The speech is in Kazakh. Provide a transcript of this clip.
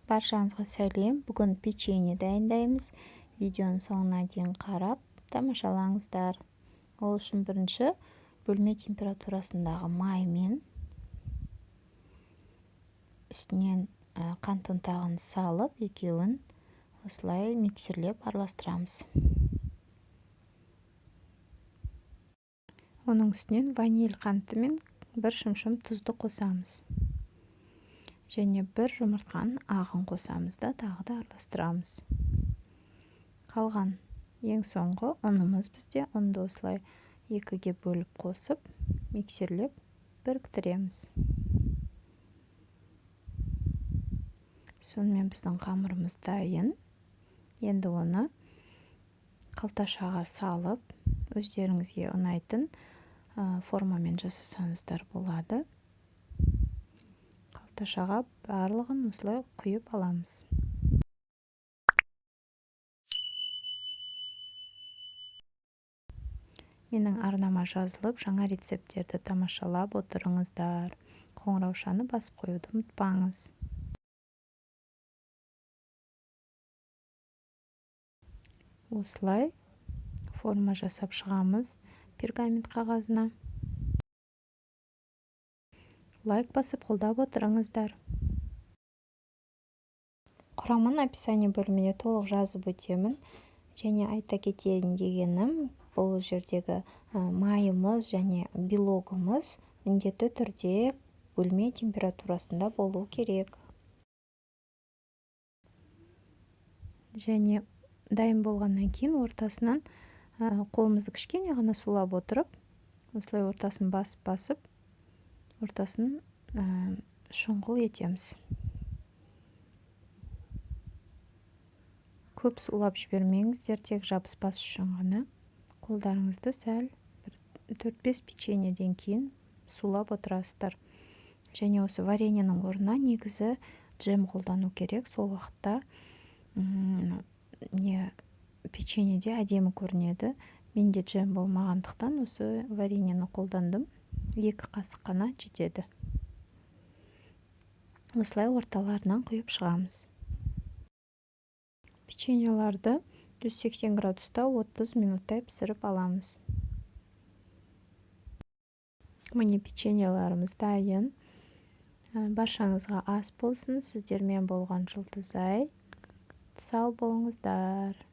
Баршаңызға сәлем. Бүгін печенье дайындаймыз. Видеоның соңына дейін қарап, тамашалаңыздар. Ол үшін бірінші бөлме температурасындағы маймен үстінен қант ұнтағын салып, екеуін осылай миксерлеп араластырамыз. Оның үстінен ваниль қанты мен бір шымшым тұзды қосамыз. Және бір жұмыртқаның ағын қосамыз да тағы да араластырамыз. Қалған ең соңғы ұнымыз бізде. Ұнды осылай екіге бөліп қосып, миксерлеп біріктіреміз. Сонымен біздің қамырымыз дайын. Енді оны қалташаға салып, өздеріңізге ұнайтын формамен жасасаңыздар болады. Қалташаға барлығын осылай құйып аламыз. Менің арнама жазылып, жаңа рецепттерді тамашалап отырыңыздар. Қоңыраушаны басып қоюды ұмытпаңыз. Осылай форма жасап шығамыз пергамент қағазына. Лайк басып қолдап отырыңыздар. Құрамын описание бөліміне толық жазып өтемін. Және айта кетейін дегенім, бұл жердегі майымыз және белогымыз міндетті түрде бөлме температурасында болу керек. Және дайын болғаннан кейін ортасынан қолымызды кішкене ғана сулап отырып, осылай ортасын басып, ортасын шұңғыл етеміз. Көп сулап жібермеңіздер, тек жабыспас үшін ғана. Қолдарыңызды сәл 4-5 печеньеден кейін сулап отырасыздар. Және осы вареньенің орнына негізі джем қолдану керек. Сол уақытта печеньеде әдемі көрінеді. Менде джем болмағандықтан осы вареньені қолдандым. 2 қасық қана жетеді. Осылай орталарынан құйып шығамыз. Печеньеларды 180 градуста 30 минуттай пісіріп аламыз. Міне печеньеларымыз дайын. Баршаңызға ас болсын. Сіздермен болған Жұлдызай. Сау болыңыздар.